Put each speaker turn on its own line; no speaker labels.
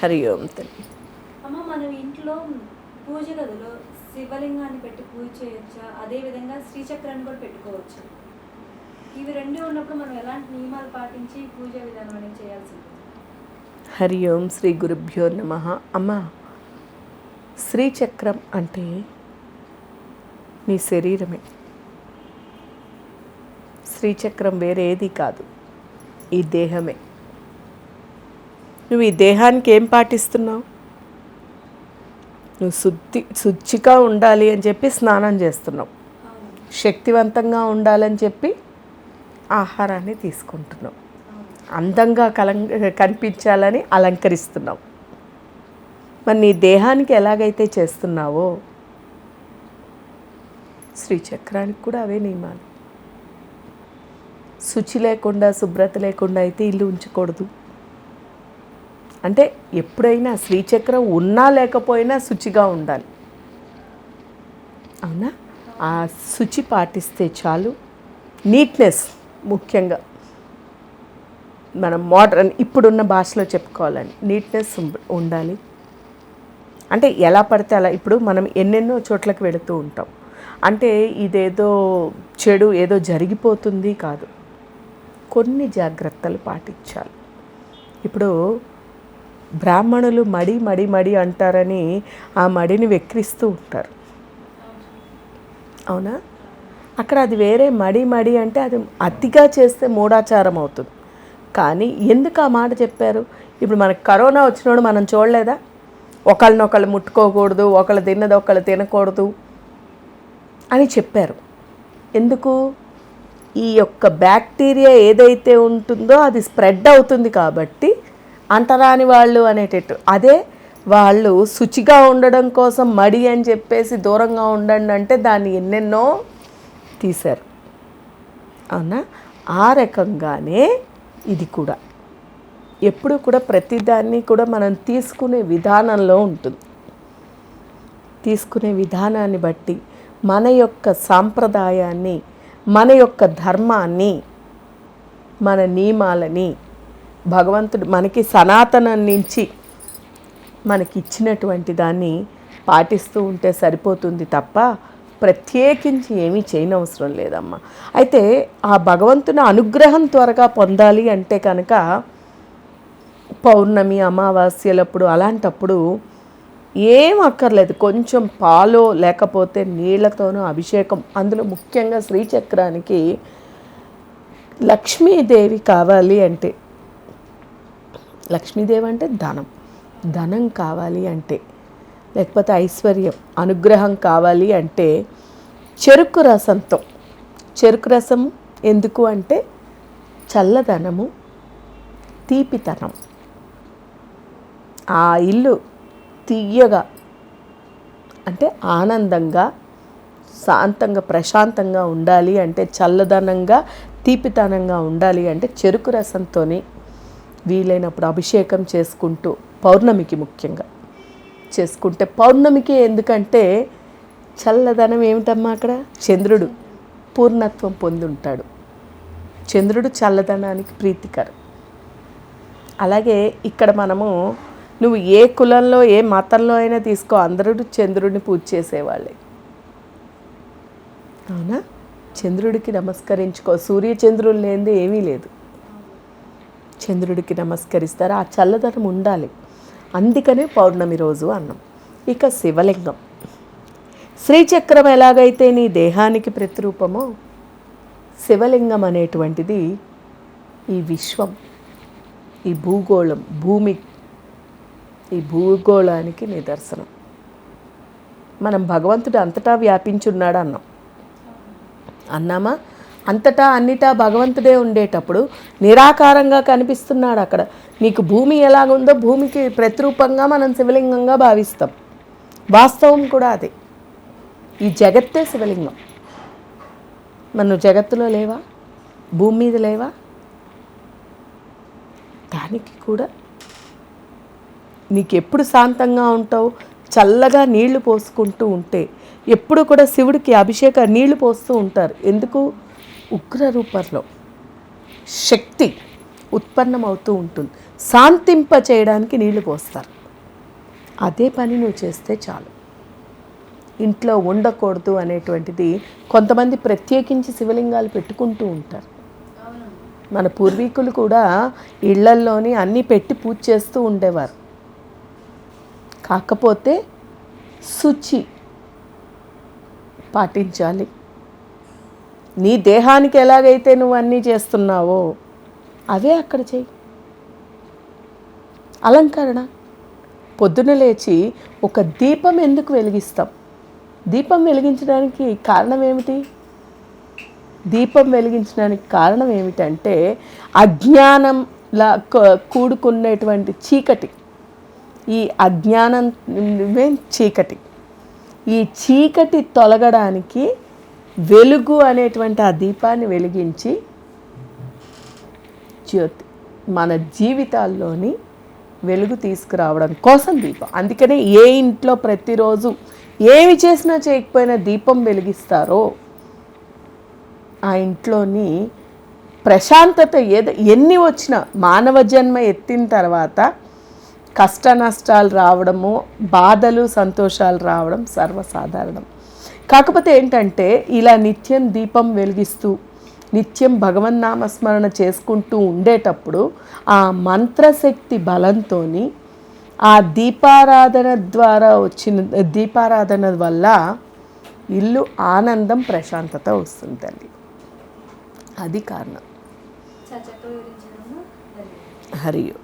హరి ఓం తల్లి.
అమ్మ, మనం ఇంట్లో పూజ గదిలో శివలింగాన్ని పెట్టి పూజ చేయొచ్చా? అదేవిధంగా శ్రీచక్రాన్ని కూడా పెట్టుకోవచ్చు. ఇవి రెండు ఉన్నప్పుడు మనం ఎలాంటి నియమాలు పాటించి పూజ విధానం అనేది చేయాల్సి ఉంటుంది?
హరి ఓం శ్రీ గురుభ్యో నమః. అమ్మ, శ్రీచక్రం అంటే నీ శరీరమే. శ్రీచక్రం వేరే ఏది కాదు, ఈ దేహమే. నువ్వు ఈ దేహానికి ఏం పాటిస్తున్నావు? నువ్వు శుచిగా ఉండాలి అని చెప్పి స్నానం చేస్తున్నావు, శక్తివంతంగా ఉండాలని చెప్పి ఆహారాన్ని తీసుకుంటున్నావు, అందంగా కనిపించాలని అలంకరిస్తున్నావు. మరి నీ దేహానికి ఎలాగైతే చేస్తున్నావో శ్రీచక్రానికి కూడా అవే నియమాలు. శుచి లేకుండా, శుభ్రత లేకుండా అయితే ఇల్లు ఉంచకూడదు. అంటే ఎప్పుడైనా శ్రీచక్రం ఉన్నా లేకపోయినా శుచిగా ఉండాలి, అవునా? ఆ శుచి పాటిస్తే చాలు. నీట్నెస్ ముఖ్యంగా మనం మోడర్న్ ఇప్పుడున్న భాషలో చెప్పుకోవాలని నీట్నెస్ ఉండాలి. అంటే ఎలా పడితే అలా ఇప్పుడు మనం ఎన్నెన్నో చోట్లకి వెళుతూ ఉంటాం. అంటే ఇదేదో చెడు ఏదో జరిగిపోతుంది కాదు, కొన్ని జాగ్రత్తలు పాటించాలి. ఇప్పుడు బ్రాహ్మణులు మడి మడి మడి అంటారని ఆ మడిని వెక్కిరిస్తూ ఉంటారు, అవునా? అక్కడ అది వేరే. మడి మడి అంటే అది అతిగా చేస్తే మూఢాచారం అవుతుంది. కానీ ఎందుకు ఆ మాట చెప్పారు? ఇప్పుడు మనకు కరోనా వచ్చినోడు మనం చూడలేదా? ఒకళ్ళనొకళ్ళు ముట్టుకోకూడదు, ఒకళ్ళు తిన్నది ఒకళ్ళు తినకూడదు అని చెప్పారు. ఎందుకు? ఈ యొక్క బ్యాక్టీరియా ఏదైతే ఉంటుందో అది స్ప్రెడ్ అవుతుంది కాబట్టి అంటరాని వాళ్ళు అనేటట్టు. అదే వాళ్ళు శుచిగా ఉండడం కోసం మడి అని చెప్పేసి దూరంగా ఉండండి అంటే దాన్ని ఎన్నెన్నో తీశారు, అవునా? ఆ రకంగానే ఇది కూడా ఎప్పుడు కూడా ప్రతిదాన్ని కూడా మనం తీసుకునే విధానంలో ఉంటుంది. తీసుకునే విధానాన్ని బట్టి మన యొక్క సాంప్రదాయాన్ని, మన యొక్క ధర్మాన్ని, మన నియమాలని భగవంతుడు మనకి సనాతనం నుంచి మనకి ఇచ్చినటువంటి దాన్ని పాటిస్తూ ఉంటే సరిపోతుంది తప్ప ప్రత్యేకించి ఏమీ చేయనవసరం లేదమ్మా. అయితే ఆ భగవంతుని అనుగ్రహం త్వరగా పొందాలి అంటే కనుక పౌర్ణమి, అమావాస్యలప్పుడు అలాంటప్పుడు ఏం అక్కర్లేదు, కొంచెం పాలో లేకపోతే నీళ్లతోనూ అభిషేకం. అందులో ముఖ్యంగా శ్రీచక్రానికి లక్ష్మీదేవి కావాలి అంటే, లక్ష్మీదేవి అంటే ధనం, ధనం కావాలి అంటే, లేకపోతే ఐశ్వర్యం, అనుగ్రహం కావాలి అంటే చెరుకు రసంతో. చెరుకు రసం ఎందుకు అంటే చల్లదనము, తీపితనం. ఆ ఇల్లు తీయగా అంటే ఆనందంగా, శాంతంగా, ప్రశాంతంగా ఉండాలి అంటే, చల్లదనంగా, తీపితనంగా ఉండాలి అంటే చెరుకు రసంతోనే వీలైనప్పుడు అభిషేకం చేసుకుంటూ, పౌర్ణమికి ముఖ్యంగా చేసుకుంటే, పౌర్ణమికి ఎందుకంటే చల్లదనం ఏమిటమ్మా అక్కడ? చంద్రుడు పూర్ణత్వం పొంది ఉంటాడు. చంద్రుడు చల్లదనానికి ప్రీతికరం. అలాగే ఇక్కడ మనము, నువ్వు ఏ కులంలో ఏ మతంలో అయినా తీసుకో, అందరూ చంద్రుడిని పూజ చేసేవాళ్ళే, అవునా? చంద్రుడికి నమస్కరించుకో. సూర్యచంద్రులు లేనిదే ఏమీ లేదు. చంద్రుడికి నమస్కరిస్తారు. ఆ చల్లదనం ఉండాలి. అందుకనే పౌర్ణమి రోజు అన్నాం. ఇక శివలింగం, శ్రీచక్రం ఎలాగైతే నీ దేహానికి ప్రతిరూపమో శివలింగం అనేటువంటిది ఈ విశ్వం, ఈ భూగోళం, భూమి, ఈ భూగోళానికి నిదర్శనం. మనం భగవంతుడు అంతటా వ్యాపించున్నాడు అన్నామా? అంతటా అన్నిటా భగవంతుడే ఉండేటప్పుడు నిరాకారంగా కనిపిస్తున్నాడు అక్కడ. నీకు భూమి ఎలాగుందో భూమికి ప్రతిరూపంగా మనం శివలింగంగా భావిస్తాం. వాస్తవం కూడా అదే. ఈ జగత్తే శివలింగం. మనం జగత్తులో లేవా? భూమి మీద లేవా? దానికి కూడా నీకు ఎప్పుడు శాంతంగా ఉంటావు? చల్లగా నీళ్లు పోసుకుంటూ ఉంటే. ఎప్పుడు కూడా శివుడికి అభిషేక నీళ్లు పోస్తూ ఉంటారు. ఎందుకు? ఉగ్ర రూపంలో శక్తి ఉత్పన్నమవుతూ ఉంటుంది. శాంతింప చేయడానికి నీళ్లు పోస్తారు. అదే పని నువ్వు చేస్తే చాలు. ఇంట్లో ఉండకూడదు అనేటువంటిది కొంతమంది ప్రత్యేకించి శివలింగాలు పెట్టుకుంటూ ఉంటారు.
అవునండి.
మన పూర్వీకులు కూడా ఇళ్లల్లోని అన్నీ పెట్టి పూజ చేస్తూ ఉండేవారు. కాకపోతే శుచి పాటించాలి. నీ దేహానికి ఎలాగైతే నువ్వు అన్నీ చేస్తున్నావో అవే అక్కడ చేయి. అలంకరణ పొద్దున లేచి ఒక దీపం ఎందుకు వెలిగిస్తాం? దీపం వెలిగించడానికి కారణం ఏమిటి? దీపం వెలిగించడానికి కారణం ఏమిటంటే అజ్ఞానంలా కూడుకున్నటువంటి చీకటి. ఈ అజ్ఞానమే చీకటి. ఈ చీకటి తొలగడానికి వెలుగు అనేటువంటి ఆ దీపాన్ని వెలిగించి జ్యోతి మన జీవితాల్లోని వెలుగు తీసుకురావడం కోసం దీపం. అందుకనే ఏ ఇంట్లో ప్రతిరోజు ఏమి చేసినా చేయకపోయినా దీపం వెలిగిస్తారో ఆ ఇంట్లోని ప్రశాంతత ఎన్ని వచ్చినా, మానవ జన్మ ఎత్తిన తర్వాత కష్ట నష్టాలు రావడము, బాధలు సంతోషాలు రావడం సర్వసాధారణం. కాకపోతే ఏంటంటే ఇలా నిత్యం దీపం వెలిగిస్తూ నిత్యం భగవన్నామస్మరణ చేసుకుంటూ ఉండేటప్పుడు ఆ మంత్రశక్తి బలంతో ఆ దీపారాధన ద్వారా దీపారాధన వల్ల ఇల్లు ఆనందం, ప్రశాంతత వస్తుంది తల్లి. అది కారణం.
చాలా చక్కగా వివరించారమ్మా.
హరియు.